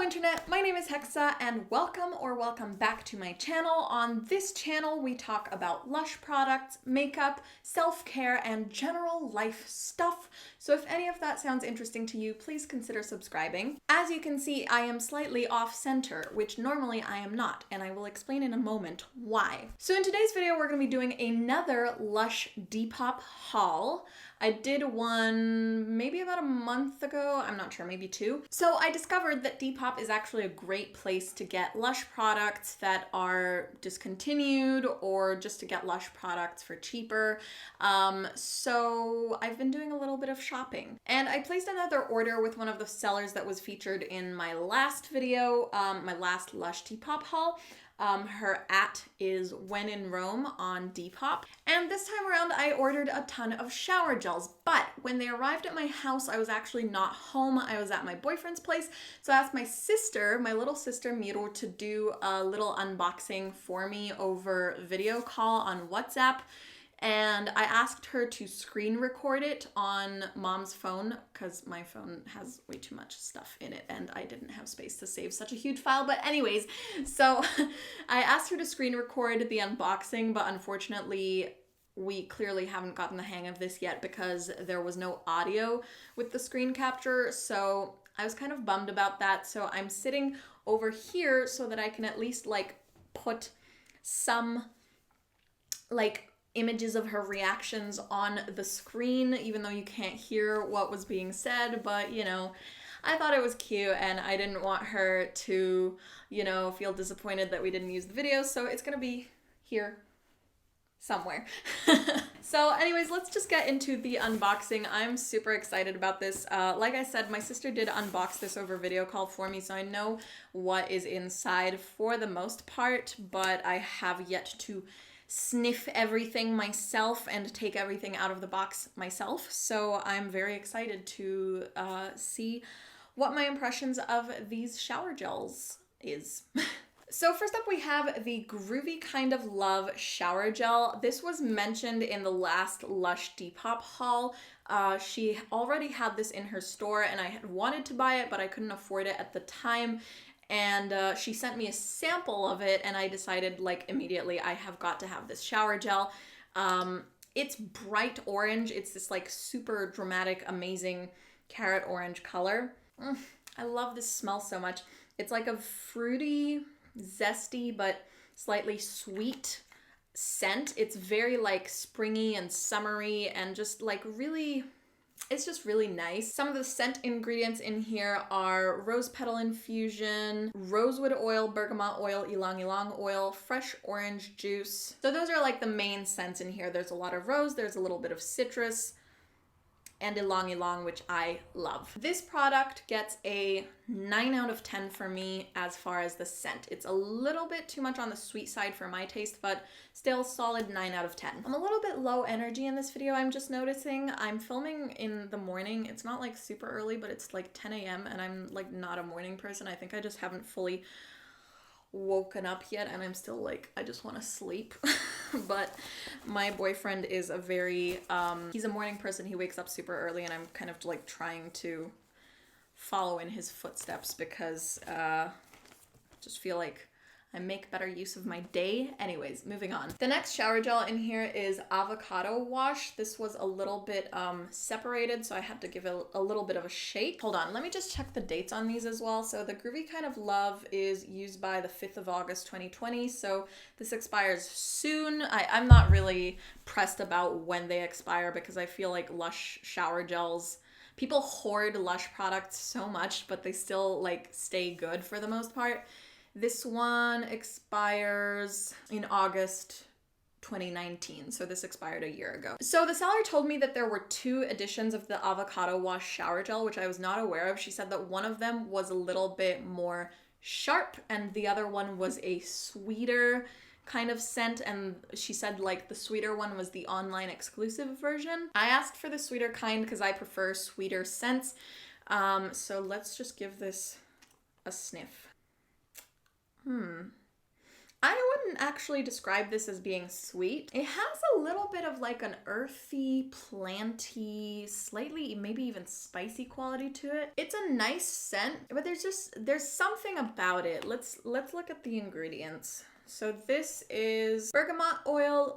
Internet, my name is Hexa and welcome back to my channel. On this channel we talk about Lush products, makeup, self-care, and general life stuff. So if any of that sounds interesting to you, please consider subscribing. As you can see, I am slightly off-center, which normally I am not, and I will explain in a moment why. So in today's video we're going to be doing another Lush Depop haul. I did one maybe about a month ago, I'm not sure, maybe two. So I discovered that Depop is actually a great place to get Lush products that are discontinued or just to get Lush products for cheaper. So I've been doing a little bit of shopping. And I placed another order with one of the sellers that was featured in my last video, my last Lush Depop haul. Her @ is When in Rome on Depop. And this time around I ordered a ton of shower gels, but when they arrived at my house, I was actually not home. I was at my boyfriend's place. So I asked my sister, my little sister Miro, to do a little unboxing for me over video call on WhatsApp. And I asked her to screen record it on mom's phone because my phone has way too much stuff in it and I didn't have space to save such a huge file. But anyways, so I asked her to screen record the unboxing, but unfortunately we clearly haven't gotten the hang of this yet because there was no audio with the screen capture. So I was kind of bummed about that. So I'm sitting over here so that I can at least put some images of her reactions on the screen, even though you can't hear what was being said. But you know, I thought it was cute and I didn't want her to, you know, feel disappointed that we didn't use the video, so it's gonna be here somewhere. So anyways, let's just get into the unboxing. I'm super excited about this. Like I said, my sister did unbox this over video call for me, so I know what is inside for the most part, but I have yet to sniff everything myself and take everything out of the box myself. So I'm very excited to see what my impressions of these shower gels is. So first up we have the Groovy Kind of Love shower gel. This was mentioned in the last Lush Depop haul. She already had this in her store and I had wanted to buy it, but I couldn't afford it at the time. And she sent me a sample of it and I decided immediately I have got to have this shower gel. It's bright orange. It's this super dramatic, amazing carrot orange color. I love this smell so much. It's like a fruity, zesty, but slightly sweet scent. It's very springy and summery and just really... it's just really nice. Some of the scent ingredients in here are rose petal infusion, rosewood oil, bergamot oil, ylang ylang oil, fresh orange juice. So those are the main scents in here. There's a lot of rose, there's a little bit of citrus, and ylang ylang, which I love. This product gets a 9 out of 10 for me as far as the scent. It's a little bit too much on the sweet side for my taste, but still solid 9 out of 10. I'm a little bit low energy in this video, I'm just noticing. I'm filming in the morning. It's not super early, but it's 10 a.m. and I'm not a morning person. I think I just haven't fully woken up yet and I'm still I just want to sleep. But my boyfriend is a very he's a morning person. He wakes up super early and I'm kind of trying to follow in his footsteps because just feel I make better use of my day. Anyways, moving on. The next shower gel in here is Avocado Wash. This was a little bit separated, so I had to give it a little bit of a shake. Hold on, let me just check the dates on these as well. So the Groovy Kind of Love is used by the 5th of August 2020, so this expires soon. I'm not really pressed about when they expire because I feel Lush shower gels, people hoard Lush products so much, but they still stay good for the most part. This one expires in August 2019, so this expired a year ago. So the seller told me that there were 2 editions of the Avocado Wash shower gel, which I was not aware of. She said that one of them was a little bit more sharp and the other one was a sweeter kind of scent, and she said the sweeter one was the online exclusive version. I asked for the sweeter kind because I prefer sweeter scents. So let's just give this a sniff. I wouldn't actually describe this as being sweet. It has a little bit of like an earthy, planty, slightly maybe even spicy quality to it. It's a nice scent, but there's something about it. Let's look at the ingredients. So this is bergamot oil,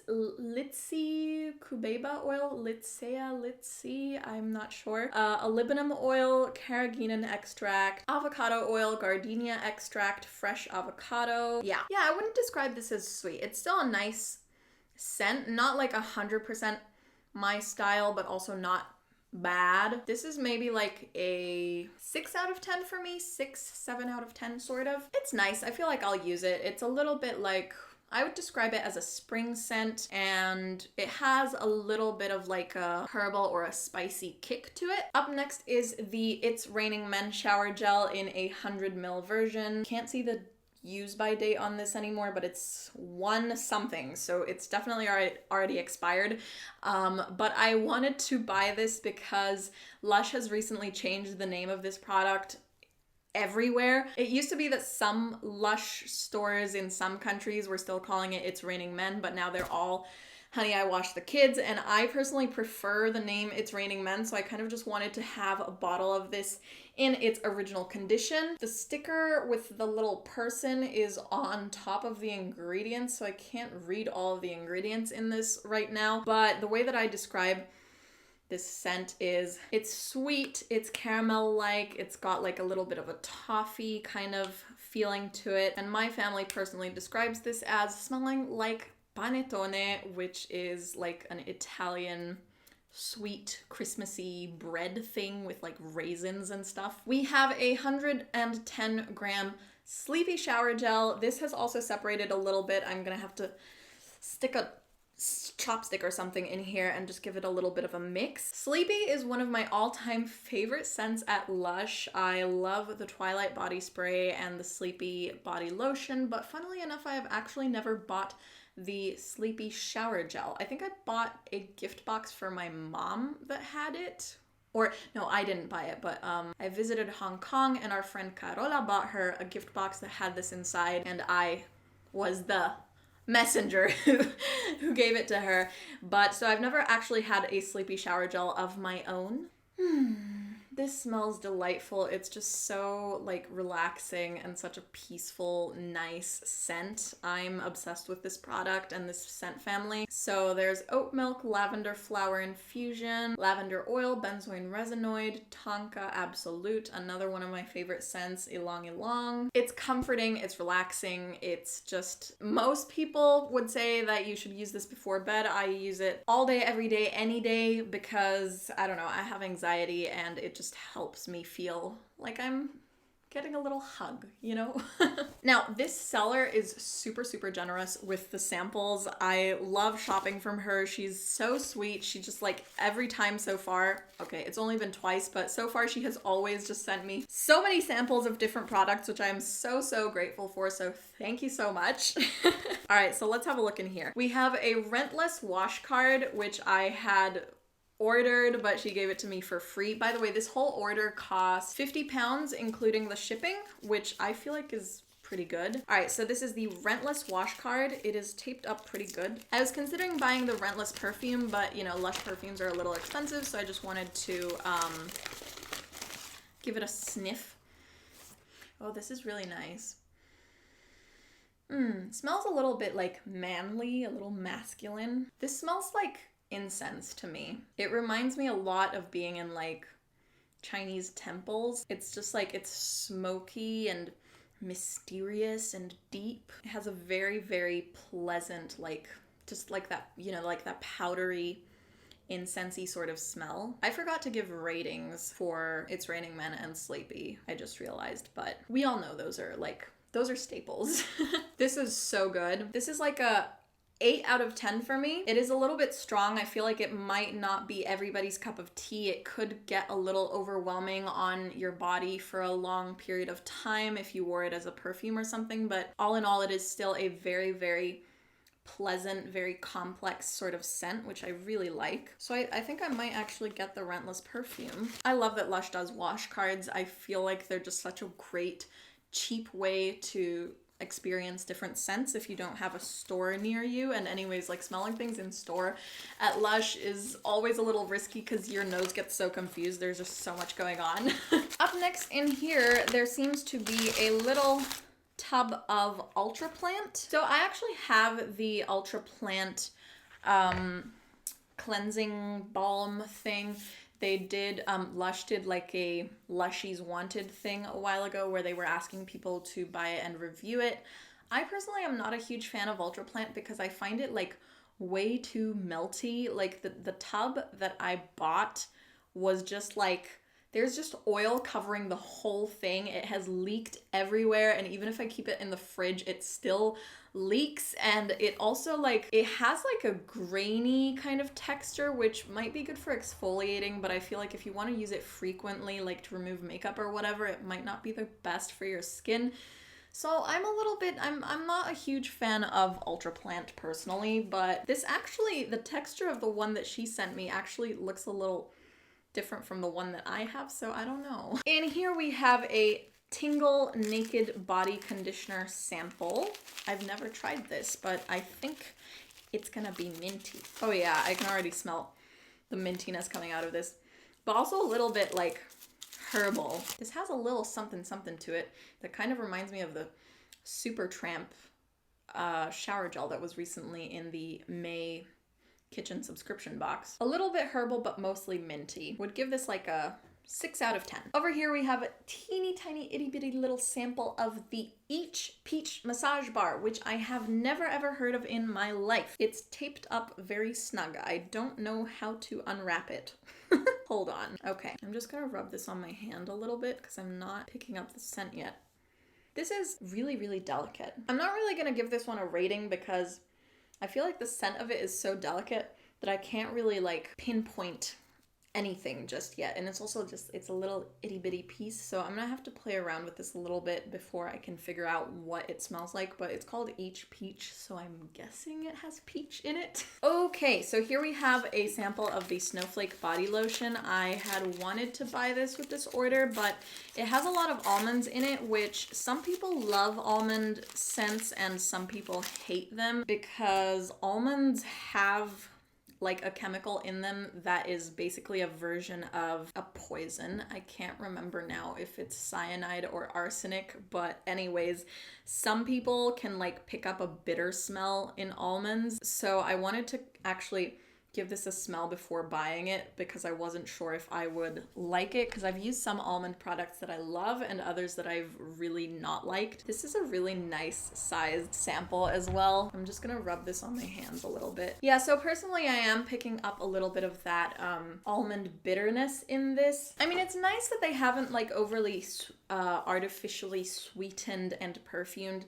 litsi, cubeba oil, litsi, I'm not sure. Olibanum oil, carrageenan extract, avocado oil, gardenia extract, fresh avocado. Yeah, I wouldn't describe this as sweet. It's still a nice scent, not like 100% my style, but also not bad. This is maybe like a 6 out of 10 for me, 7 out of 10 sort of. It's nice. I feel like I'll use it. It's a little bit like, I would describe it as a spring scent, and it has a little bit of like a herbal or a spicy kick to it. Up next is the It's Raining Men shower gel in a 100 ml version. Can't see the use by date on this anymore, but it's 1 something, so it's definitely already expired. But I wanted to buy this because Lush has recently changed the name of this product everywhere. It used to be that some Lush stores in some countries were still calling it It's Raining Men, but now they're all Honey, I Wash the Kids, and I personally prefer the name It's Raining Men, so I kind of just wanted to have a bottle of this in its original condition. The sticker with the little person is on top of the ingredients, so I can't read all of the ingredients in this right now, but the way that I describe this scent is it's sweet, it's caramel-like, it's got like a little bit of a toffee kind of feeling to it, and my family personally describes this as smelling like panettone, which is like an Italian sweet Christmassy bread thing with like raisins and stuff. We have a 110 gram Sleepy shower gel. This has also separated a little bit. I'm gonna have to stick a chopstick or something in here and just give it a little bit of a mix. Sleepy is one of my all-time favorite scents at Lush. I love the Twilight body spray and the Sleepy body lotion, but funnily enough, I have actually never bought the Sleepy shower gel. I think I bought a gift box for my mom that had it. Or, no, I didn't buy it, but I visited Hong Kong and our friend Carola bought her a gift box that had this inside, and I was the messenger who gave it to her. But so I've never actually had a Sleepy shower gel of my own. This smells delightful. It's just so like relaxing and such a peaceful, nice scent. I'm obsessed with this product and this scent family. So there's oat milk, lavender flower infusion, lavender oil, benzoin resinoid, tonka absolute, another one of my favorite scents, ylang ylang. It's comforting, it's relaxing, it's just, most people would say that you should use this before bed. I use it all day, every day, any day, because I don't know, I have anxiety and it just helps me feel like I'm getting a little hug, you know? Now, this seller is super, super generous with the samples. I love shopping from her. She's so sweet. She just like every time so far, okay, it's only been twice, but so far she has always just sent me so many samples of different products, which I am so, so grateful for. So thank you so much. All right, so let's have a look in here. We have a Rentless wash card, which I had ordered, but she gave it to me for free. By the way, this whole order costs £50, including the shipping, which I feel like is pretty good. All right, so this is the Rentless wash card. It is taped up pretty good. I was considering buying the Rentless perfume, but you know, Lush perfumes are a little expensive, so I just wanted to give it a sniff. Oh, this is really nice. Smells a little bit like manly, a little masculine. This smells like incense to me. It reminds me a lot of being in like Chinese temples. It's just like, it's smoky and mysterious and deep. It has a very, very pleasant, like, just like that, you know, like that powdery, incensey sort of smell. I forgot to give ratings for It's Raining Men and Sleepy, I just realized, but we all know those are staples. This is so good. This is like a 8 out of 10 for me. It is a little bit strong. I feel like it might not be everybody's cup of tea. It could get a little overwhelming on your body for a long period of time if you wore it as a perfume or something, but all in all, it is still a very, very pleasant, very complex sort of scent, which I really like. So I think I might actually get the Rentless perfume. I love that Lush does wash cards. I feel like they're just such a great, cheap way to experience different scents if you don't have a store near you. And anyways, like smelling things in store at Lush is always a little risky because your nose gets so confused. There's just so much going on. Up next in here, there seems to be a little tub of Ultra Plant. So I actually have the Ultra Plant cleansing balm thing. They did, Lush did like a Lushies Wanted thing a while ago where they were asking people to buy it and review it. I personally am not a huge fan of Ultra Plant because I find it like way too melty. Like the tub that I bought was just like, there's just oil covering the whole thing. It has leaked everywhere, and even if I keep it in the fridge, it still leaks. And it also like, it has like a grainy kind of texture, which might be good for exfoliating, but I feel like if you want to use it frequently, like to remove makeup or whatever, it might not be the best for your skin. So I'm not a huge fan of Ultra Plant personally, but this actually, the texture of the one that she sent me actually looks a little different from the one that I have, so I don't know. And here we have a Tingle Naked Body Conditioner sample. I've never tried this, but I think it's gonna be minty. Oh yeah, I can already smell the mintiness coming out of this, but also a little bit like herbal. This has a little something something to it that kind of reminds me of the Supertramp shower gel that was recently in the May kitchen subscription box. A little bit herbal, but mostly minty. Would give this like a 6 out of 10. Over here we have a teeny tiny itty bitty little sample of the Each Peach massage bar, which I have never ever heard of in my life. It's taped up very snug. I don't know how to unwrap it. Hold on. Okay, I'm just gonna rub this on my hand a little bit because I'm not picking up the scent yet. This is really, really delicate. I'm not really gonna give this one a rating because I feel like the scent of it is so delicate that I can't really like pinpoint anything just yet. And it's also just, it's a little itty bitty piece. So I'm gonna have to play around with this a little bit before I can figure out what it smells like, but it's called Each Peach. So I'm guessing it has peach in it. Okay, so here we have a sample of the Snowflake body lotion. I had wanted to buy this with this order, but it has a lot of almonds in it, which some people love almond scents and some people hate them because almonds have like a chemical in them that is basically a version of a poison. I can't remember now if it's cyanide or arsenic, but anyways, some people can like pick up a bitter smell in almonds. So I wanted to actually give this a smell before buying it because I wasn't sure if I would like it, because I've used some almond products that I love and others that I've really not liked. This is a really nice sized sample as well. I'm just gonna rub this on my hands a little bit. Yeah, so personally I am picking up a little bit of that almond bitterness in this. I mean, it's nice that they haven't like overly artificially sweetened and perfumed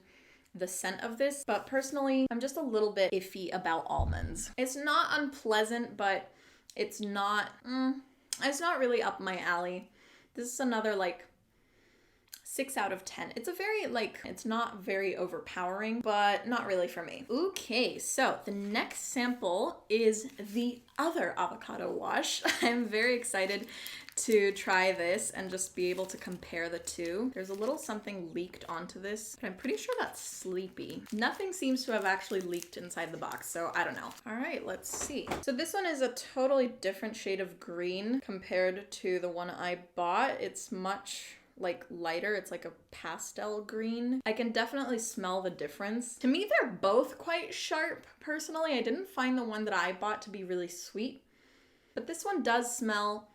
the scent of this, but personally I'm just a little bit iffy about almonds. It's not unpleasant, but it's not really up my alley. This is another like 6 out of 10. It's a very like, it's not very overpowering, but not really for me. Okay, so the next sample is the other avocado wash. I'm very excited to try this and just be able to compare the two. There's a little something leaked onto this, but I'm pretty sure that's Sleepy. Nothing seems to have actually leaked inside the box, so I don't know. All right, let's see. So this one is a totally different shade of green compared to the one I bought. It's much like lighter. It's like a pastel green. I can definitely smell the difference. To me, they're both quite sharp. Personally, I didn't find the one that I bought to be really sweet, but this one does smell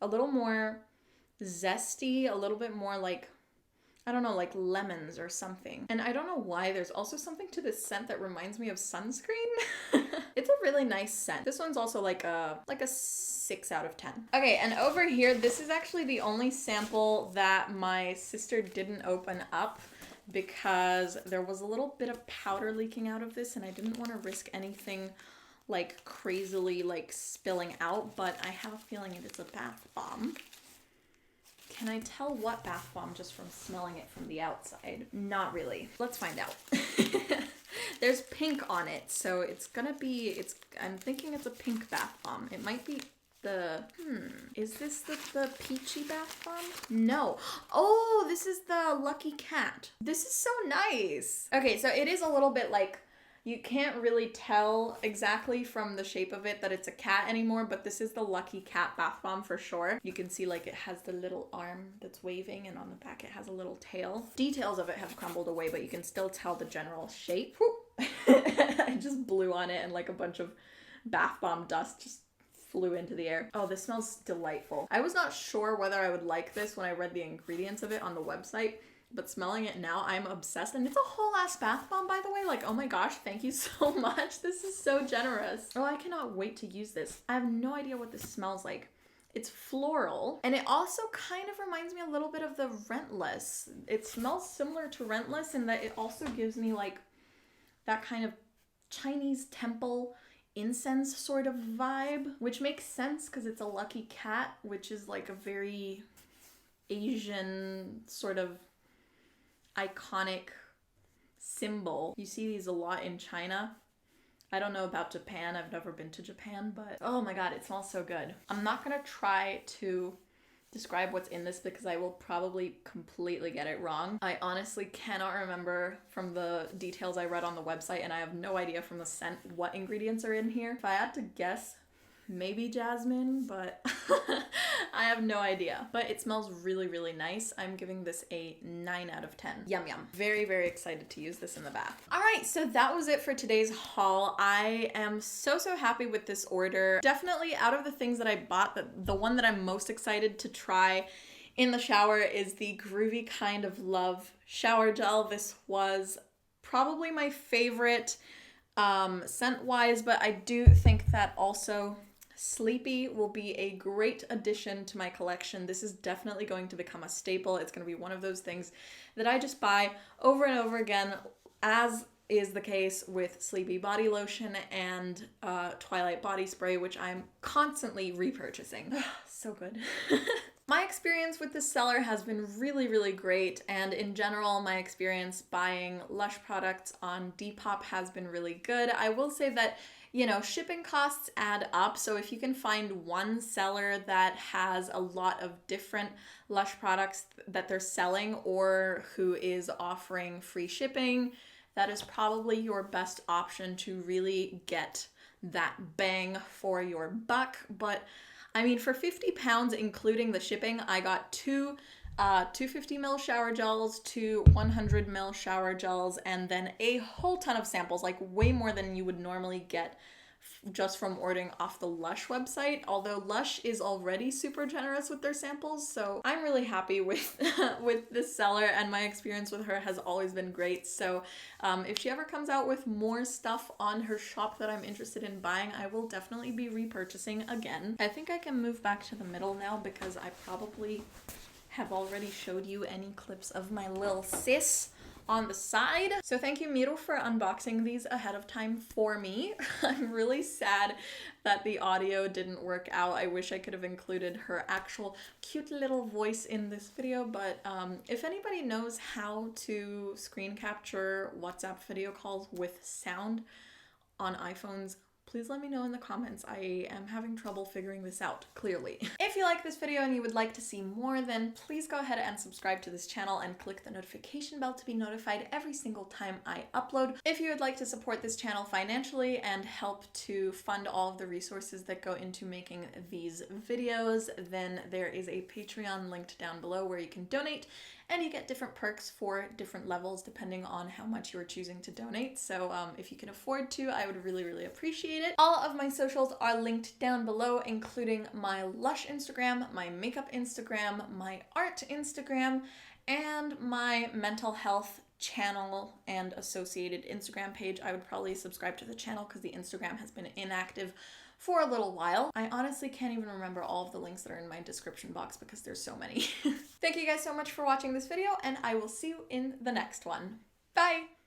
a little more zesty, a little bit more like, I don't know, like lemons or something. And I don't know why, there's also something to this scent that reminds me of sunscreen. It's a really nice scent. This one's also like a 6 out of 10. Okay, and over here, this is actually the only sample that my sister didn't open up because there was a little bit of powder leaking out of this and I didn't want to risk anything like crazily like spilling out, but I have a feeling it is a bath bomb. Can I tell what bath bomb just from smelling it from the outside? Not really. Let's find out. There's pink on it, so it's gonna be, I'm thinking it's a pink bath bomb. It might be Is this the peachy bath bomb? No. Oh, this is the Lucky Cat. This is so nice. Okay, so it is a little bit like, you can't really tell exactly from the shape of it that it's a cat anymore, but this is the Lucky Cat bath bomb for sure. You can see like it has the little arm that's waving, and on the back it has a little tail. Details of it have crumbled away, but you can still tell the general shape. I just blew on it and like a bunch of bath bomb dust just flew into the air. Oh, this smells delightful. I was not sure whether I would like this when I read the ingredients of it on the website, but smelling it now, I'm obsessed. And it's a whole ass bath bomb, by the way. Like, oh my gosh, thank you so much. This is so generous. Oh, I cannot wait to use this. I have no idea what this smells like. It's floral, and it also kind of reminds me a little bit of the Rentless. It smells similar to Rentless in that it also gives me like that kind of Chinese temple incense sort of vibe, which makes sense because it's a lucky cat, which is like a very Asian sort of iconic symbol. You see these a lot in China. I don't know about Japan. I've never been to Japan, but oh my god, it smells so good. I'm not gonna try to describe what's in this because I will probably completely get it wrong. I honestly cannot remember from the details I read on the website, and I have no idea from the scent what ingredients are in here. If I had to guess, maybe jasmine, but I have no idea. But it smells really, really nice. I'm giving this a 9 out of 10. Yum yum. Very, very excited to use this in the bath. All right, so that was it for today's haul. I am so happy with this order. Definitely out of the things that I bought, the one that I'm most excited to try in the shower is the Groovy Kind of Love shower gel. This was probably my favorite scent-wise, but I do think that also Sleepy will be a great addition to my collection. This is definitely going to become a staple. It's going to be one of those things that I just buy over and over again, as is the case with Sleepy body lotion and Twilight body spray, which I'm constantly repurchasing. So good. My experience with this seller has been really, really great, and in general, my experience buying Lush products on Depop has been really good. I will say that, you know, shipping costs add up, so if you can find one seller that has a lot of different Lush products that they're selling or who is offering free shipping, that is probably your best option to really get that bang for your buck. But I mean, for £50, including the shipping, I got two 250ml shower gels, 2 100ml shower gels, and then a whole ton of samples, like way more than you would normally get just from ordering off the Lush website, although Lush is already super generous with their samples, so I'm really happy with with this seller, and my experience with her has always been great. So if she ever comes out with more stuff on her shop that I'm interested in buying, I will definitely be repurchasing again. I think I can move back to the middle now because I probably have already showed you any clips of my little sis on the side. So thank you, Miro, for unboxing these ahead of time for me. I'm really sad that the audio didn't work out. I wish I could have included her actual cute little voice in this video, but if anybody knows how to screen capture WhatsApp video calls with sound on iPhones, please let me know in the comments. I am having trouble figuring this out, clearly. If you like this video and you would like to see more, then please go ahead and subscribe to this channel and click the notification bell to be notified every single time I upload. If you would like to support this channel financially and help to fund all of the resources that go into making these videos, then there is a Patreon linked down below where you can donate, and you get different perks for different levels depending on how much you're choosing to donate. So if you can afford to, I would really, really appreciate it. All of my socials are linked down below, including my Lush Instagram, my makeup Instagram, my art Instagram, and my mental health channel and associated Instagram page. I would probably subscribe to the channel because the Instagram has been inactive for a little while. I honestly can't even remember all of the links that are in my description box because there's so many. Thank you guys so much for watching this video, and I will see you in the next one. Bye!